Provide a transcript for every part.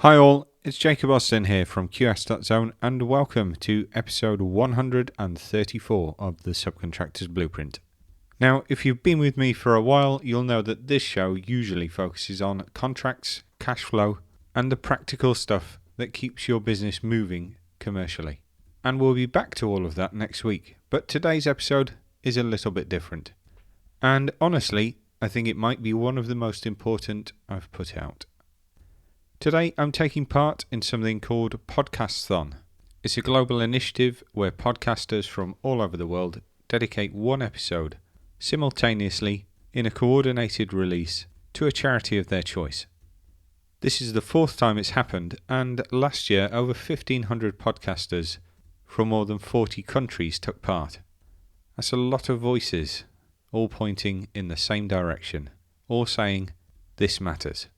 Hi all, it's Jacob Austin here from QS.Zone and welcome to episode 134 of the Subcontractor's Blueprint. Now, if you've been with me for a while, you'll know that this show usually focuses on contracts, cash flow, and the practical stuff that keeps your business moving commercially. And we'll be back to all of that next week, but today's episode is a little bit different. And honestly, I think it might be one of the most important I've put out. Today I'm taking part in something called Podcastathon. It's a global initiative where podcasters from all over the world dedicate one episode simultaneously in a coordinated release to a charity of their choice. This is the fourth time it's happened, and last year over 1,500 podcasters from more than 40 countries took part. That's a lot of voices, all pointing in the same direction, all saying, "This matters."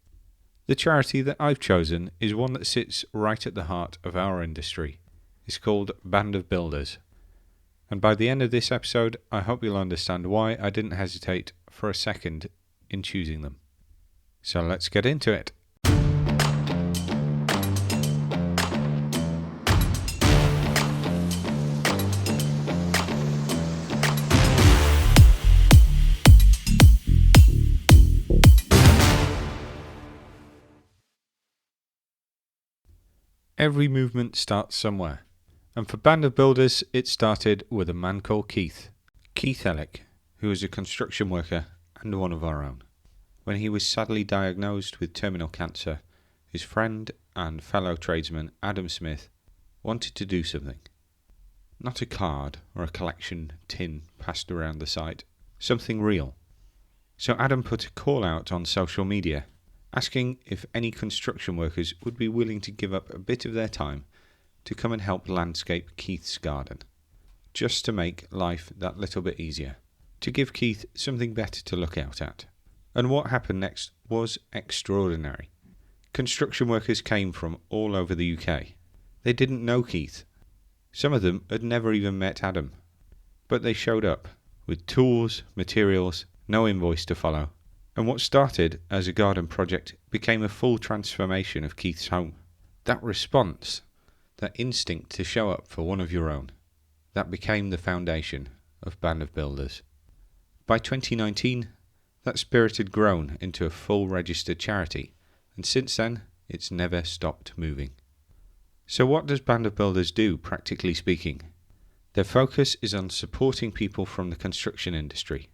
The charity that I've chosen is one that sits right at the heart of our industry. It's called Band of Builders. And by the end of this episode, I hope you'll understand why I didn't hesitate for a second in choosing them. So let's get into it. Every movement starts somewhere, and for Band of Builders it started with a man called Keith Ellick, who was a construction worker and one of our own. When he was sadly diagnosed with terminal cancer, his friend and fellow tradesman Addam wanted to do something. Not a card or a collection tin passed around the site, something real. So Addam put a call out on social media asking if any construction workers would be willing to give up a bit of their time to come and help landscape Keith's garden, just to make life that little bit easier, to give Keith something better to look out at. And what happened next was extraordinary. Construction workers came from all over the UK. They didn't know Keith. Some of them had never even met Addam. But they showed up with tools, materials, no invoice to follow. And what started as a garden project became a full transformation of Keith's home. That response, that instinct to show up for one of your own, that became the foundation of Band of Builders. By 2019, that spirit had grown into a full registered charity, and since then, it's never stopped moving. So what does Band of Builders do, practically speaking? Their focus is on supporting people from the construction industry,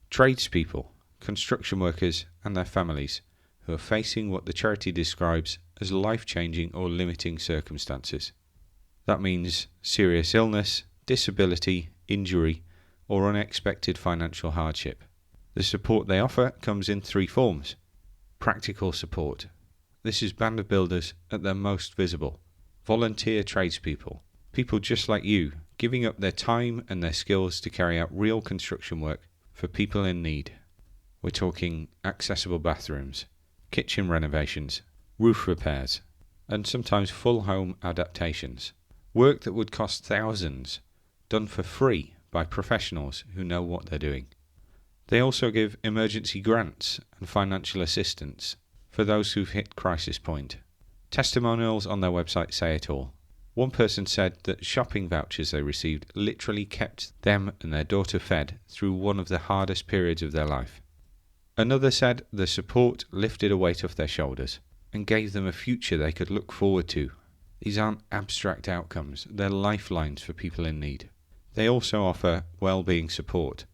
tradespeople, construction workers and their families who are facing what the charity describes as life-changing or limiting circumstances. That means serious illness, disability, injury, or unexpected financial hardship. The support they offer comes in three forms. Practical support. This is Band of Builders at their most visible. Volunteer tradespeople. People just like you, giving up their time and their skills to carry out real construction work for people in need. We're talking accessible bathrooms, kitchen renovations, roof repairs, and sometimes full home adaptations. Work that would cost thousands, done for free by professionals who know what they're doing. They also give emergency grants and financial assistance for those who've hit crisis point. Testimonials on their website say it all. One person said that shopping vouchers they received literally kept them and their daughter fed through one of the hardest periods of their life. Another said the support lifted a weight off their shoulders and gave them a future they could look forward to. These aren't abstract outcomes, they're lifelines for people in need. They also offer wellbeing support,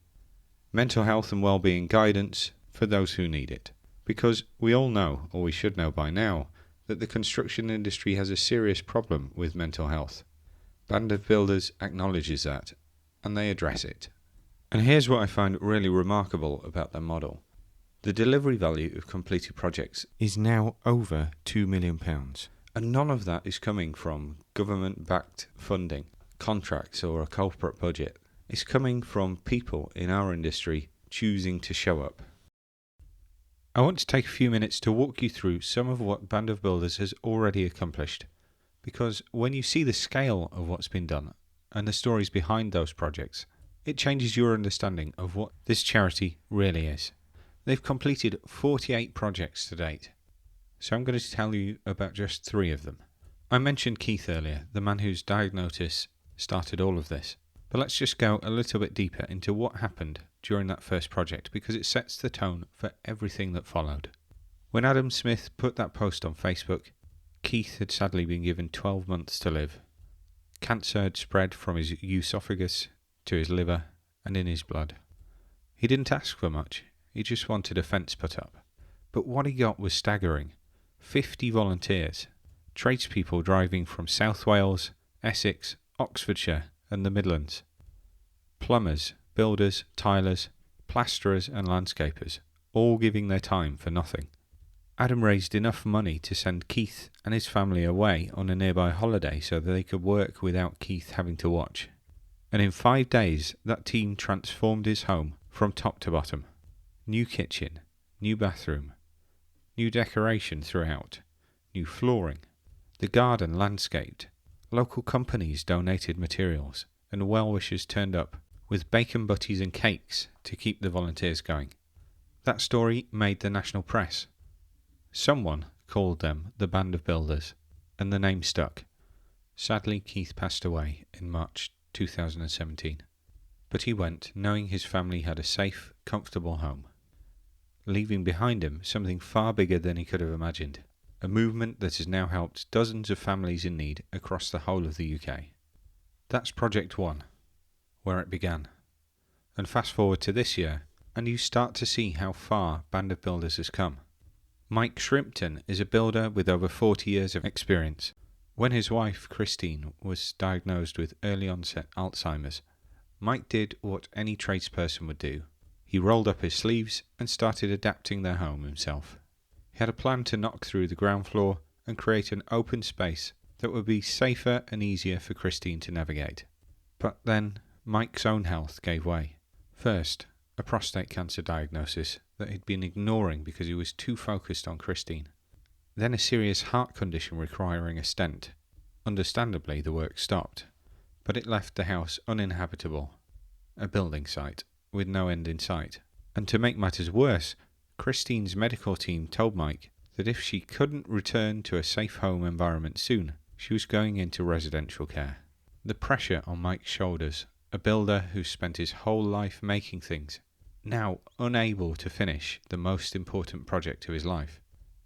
mental health and wellbeing guidance for those who need it. Because we all know, or we should know by now, that the construction industry has a serious problem with mental health. Band of Builders acknowledges that, and they address it. And here's what I find really remarkable about their model. The delivery value of completed projects is now over £2 million, and none of that is coming from government-backed funding, contracts or a corporate budget. It's coming from people in our industry choosing to show up. I want to take a few minutes to walk you through some of what Band of Builders has already accomplished, because when you see the scale of what's been done and the stories behind those projects, it changes your understanding of what this charity really is. They've completed 48 projects to date. So I'm going to tell you about just 3 of them. I mentioned Keith earlier, the man whose diagnosis started all of this. But let's just go a little bit deeper into what happened during that first project, because it sets the tone for everything that followed. When Addam Smith put that post on Facebook, Keith had sadly been given 12 months to live. Cancer had spread from his esophagus to his liver and in his blood. He didn't ask for much, he just wanted a fence put up. But what he got was staggering. 50 volunteers, tradespeople driving from South Wales, Essex, Oxfordshire and the Midlands. Plumbers, builders, tilers, plasterers and landscapers, all giving their time for nothing. Addam raised enough money to send Keith and his family away on a nearby holiday so that they could work without Keith having to watch. And in 5 days, that team transformed his home from top to bottom. New kitchen, new bathroom, new decoration throughout, new flooring, the garden landscaped, local companies donated materials, and well-wishers turned up with bacon butties and cakes to keep the volunteers going. That story made the national press. Someone called them the Band of Builders, and the name stuck. Sadly, Keith passed away in March 2017. But he went knowing his family had a safe, comfortable home, leaving behind him something far bigger than he could have imagined, a movement that has now helped dozens of families in need across the whole of the UK. That's Project 1, where it began. And fast forward to this year, and you start to see how far Band of Builders has come. Mike Shrimpton is a builder with over 40 years of experience. When his wife, Christine, was diagnosed with early onset Alzheimer's, Mike did what any tradesperson would do. He rolled up his sleeves and started adapting their home himself. He had a plan to knock through the ground floor and create an open space that would be safer and easier for Christine to navigate. But then Mike's own health gave way. First, a prostate cancer diagnosis that he'd been ignoring because he was too focused on Christine. Then a serious heart condition requiring a stent. Understandably, the work stopped, but it left the house uninhabitable, a building site with no end in sight. And to make matters worse, Christine's medical team told Mike that if she couldn't return to a safe home environment soon, she was going into residential care. The pressure on Mike's shoulders, a builder who spent his whole life making things, now unable to finish the most important project of his life.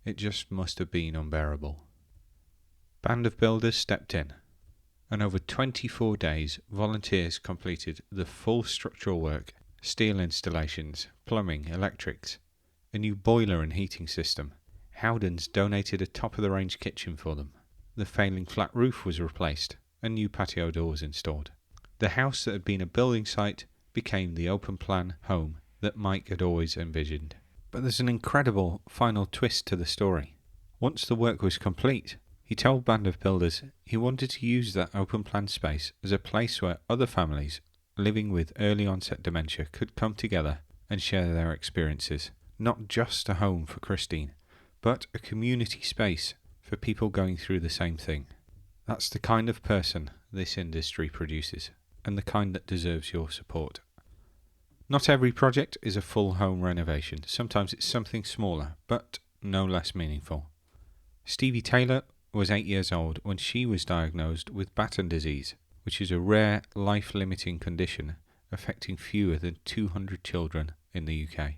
It just must have been unbearable. Band of Builders stepped in, and over 24 days volunteers completed the full structural work, steel installations, plumbing, electrics, a new boiler and heating system. Howdens donated a top-of-the-range kitchen for them. The failing flat roof was replaced, and new patio doors installed. The house that had been a building site became the open-plan home that Mike had always envisioned. But there's an incredible final twist to the story. Once the work was complete, he told Band of Builders he wanted to use that open-plan space as a place where other families living with early-onset dementia could come together and share their experiences. Not just a home for Christine, but a community space for people going through the same thing. That's the kind of person this industry produces, and the kind that deserves your support. Not every project is a full home renovation. Sometimes it's something smaller, but no less meaningful. Stevie Taylor was 8 years old when she was diagnosed with Batten disease, which is a rare, life-limiting condition affecting fewer than 200 children in the UK.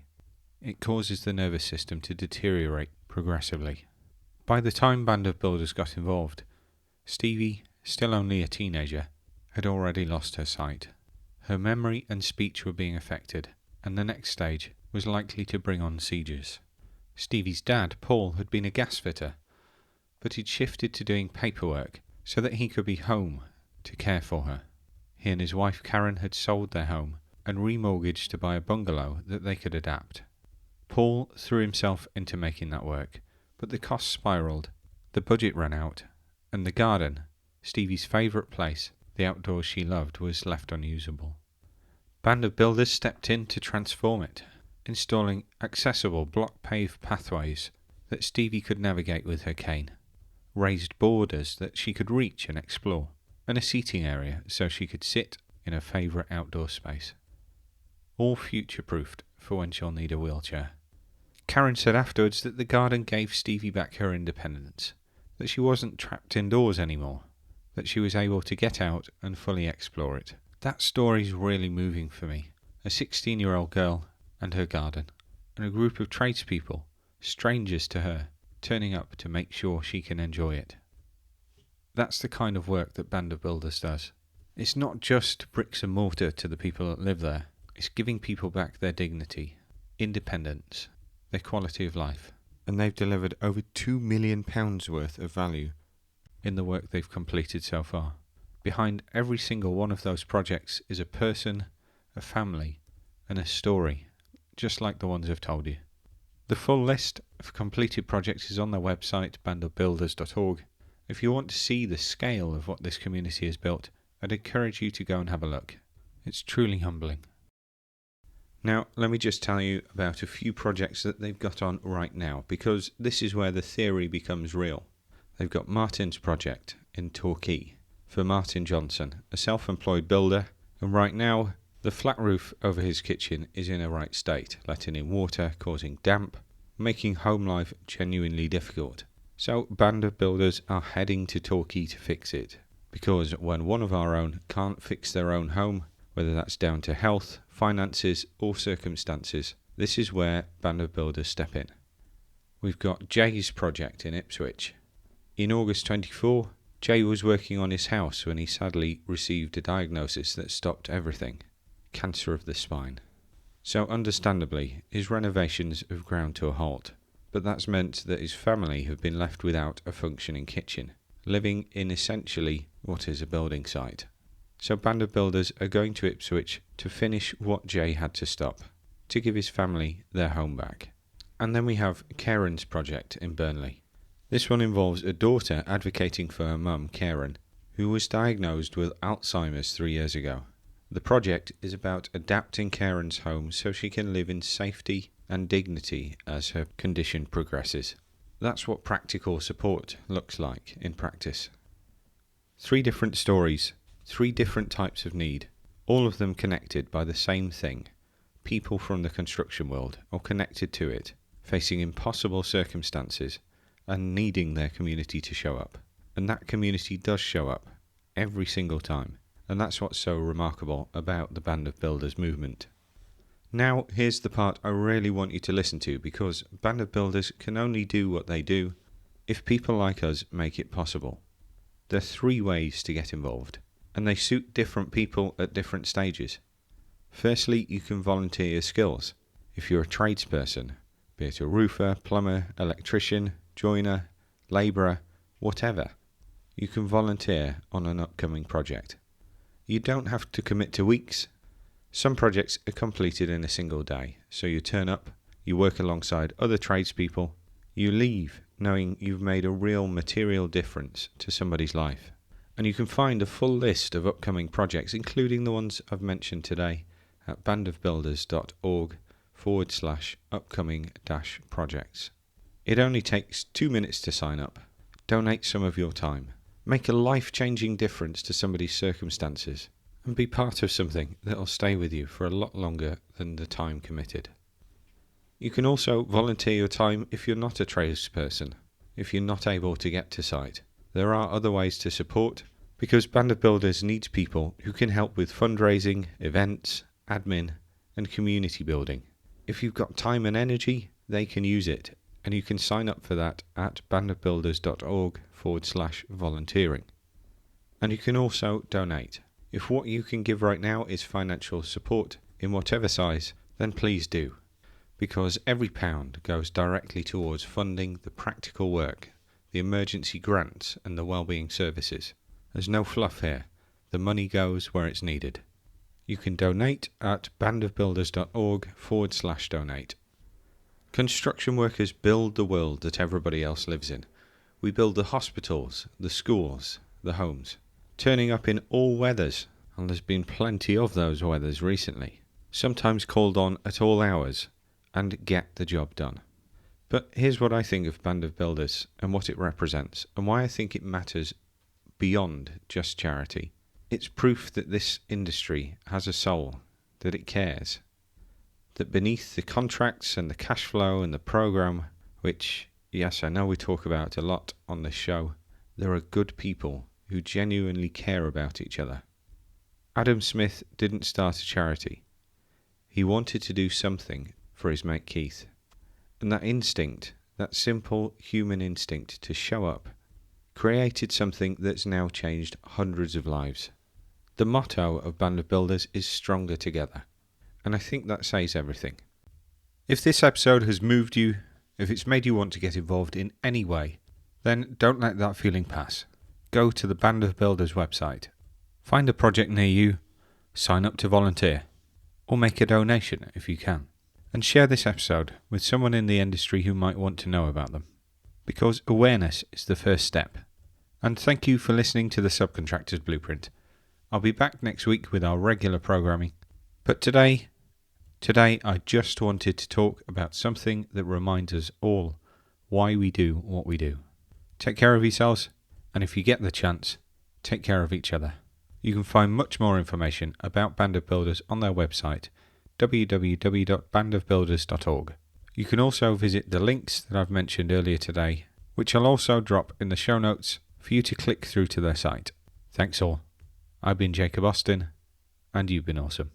It causes the nervous system to deteriorate progressively. By the time Band of Builders got involved, Stevie, still only a teenager, had already lost her sight. Her memory and speech were being affected, and the next stage was likely to bring on seizures. Stevie's dad, Paul, had been a gas fitter, but he'd shifted to doing paperwork so that he could be home to care for her. He and his wife Karen had sold their home and remortgaged to buy a bungalow that they could adapt. Paul threw himself into making that work, but the costs spiralled, the budget ran out, and the garden, Stevie's favourite place, the outdoors she loved, was left unusable. Band of Builders stepped in to transform it, installing accessible block-paved pathways that Stevie could navigate with her cane, raised borders that she could reach and explore, and a seating area so she could sit in her favourite outdoor space. All future-proofed for when she'll need a wheelchair. Karen said afterwards that the garden gave Stevie back her independence, that she wasn't trapped indoors anymore, that she was able to get out and fully explore it. That story's really moving for me. A 16-year-old girl and her garden, and a group of tradespeople, strangers to her, turning up to make sure she can enjoy it. That's the kind of work that Band of Builders does. It's not just bricks and mortar to the people that live there. It's giving people back their dignity, independence, their quality of life. And they've delivered over £2 million worth of value in the work they've completed so far. Behind every single one of those projects is a person, a family, and a story, just like the ones I've told you. The full list of completed projects is on their website, bandofbuilders.org. If you want to see the scale of what this community has built, I'd encourage you to go and have a look. It's truly humbling. Now, let me just tell you about a few projects that they've got on right now, because this is where the theory becomes real. They've got Martin's project in Torquay for Martin Johnson, a self-employed builder, and right now the flat roof over his kitchen is in a right state, letting in water, causing damp, making home life genuinely difficult. So Band of Builders are heading to Torquay to fix it, because when one of our own can't fix their own home, whether that's down to health, finances or circumstances, this is where Band of Builders step in. We've got Jay's project in Ipswich. In August 24, Jay was working on his house when he sadly received a diagnosis that stopped everything: cancer of the spine. So understandably, his renovations have ground to a halt, but that's meant that his family have been left without a functioning kitchen, living in essentially what is a building site. So Band of Builders are going to Ipswich to finish what Jay had to stop, to give his family their home back. And then we have Karen's project in Burnley. This one involves a daughter advocating for her mum, Karen, who was diagnosed with Alzheimer's 3 years ago. The project is about adapting Karen's home so she can live in safety and dignity as her condition progresses. That's what practical support looks like in practice. 3 different stories, 3 different types of need, all of them connected by the same thing: people from the construction world, or connected to it, facing impossible circumstances and needing their community to show up. And that community does show up every single time. And that's what's so remarkable about the Band of Builders movement. Now, here's the part I really want you to listen to, because Band of Builders can only do what they do if people like us make it possible. There are 3 ways to get involved, and they suit different people at different stages. Firstly, you can volunteer your skills. If you're a tradesperson, be it a roofer, plumber, electrician, joiner, labourer, whatever, you can volunteer on an upcoming project. You don't have to commit to weeks. Some projects are completed in a single day, so you turn up, you work alongside other tradespeople, you leave knowing you've made a real material difference to somebody's life. And you can find a full list of upcoming projects, including the ones I've mentioned today, at bandofbuilders.org/upcoming-projects. It only takes 2 minutes to sign up. Donate some of your time. Make a life-changing difference to somebody's circumstances, and be part of something that'll stay with you for a lot longer than the time committed. You can also volunteer your time if you're not a tradesperson, if you're not able to get to site. There are other ways to support, because Band of Builders needs people who can help with fundraising, events, admin, and community building. If you've got time and energy, they can use it, and you can sign up for that at bandofbuilders.org/volunteering. And you can also donate. If what you can give right now is financial support in whatever size, then please do, because every pound goes directly towards funding the practical work, the emergency grants and the wellbeing services. There's no fluff here. The money goes where it's needed. You can donate at bandofbuilders.org/donate. Construction workers build the world that everybody else lives in. We build the hospitals, the schools, the homes, turning up in all weathers, and there's been plenty of those weathers recently, sometimes called on at all hours, and get the job done. But here's what I think of Band of Builders and what it represents, and why I think it matters beyond just charity. It's proof that this industry has a soul, that it cares. that beneath the contracts and the cash flow and the program, which, yes, I know we talk about a lot on this show, there are good people who genuinely care about each other. Adam Smith didn't start a charity. He wanted to do something for his mate Keith. And that instinct, that simple human instinct to show up, created something that's now changed hundreds of lives. The motto of Band of Builders is stronger together. And I think that says everything. If this episode has moved you, if it's made you want to get involved in any way, then don't let that feeling pass. Go to the Band of Builders website, find a project near you, sign up to volunteer, or make a donation if you can, and share this episode with someone in the industry who might want to know about them. Because awareness is the first step. And thank you for listening to the Subcontractor's Blueprint. I'll be back next week with our regular programming. But today I just wanted to talk about something that reminds us all why we do what we do. Take care of yourselves, and if you get the chance, take care of each other. You can find much more information about Band of Builders on their website, www.bandofbuilders.org. You can also visit the links that I've mentioned earlier today, which I'll also drop in the show notes for you to click through to their site. Thanks all. I've been Jacob Austin, and you've been awesome.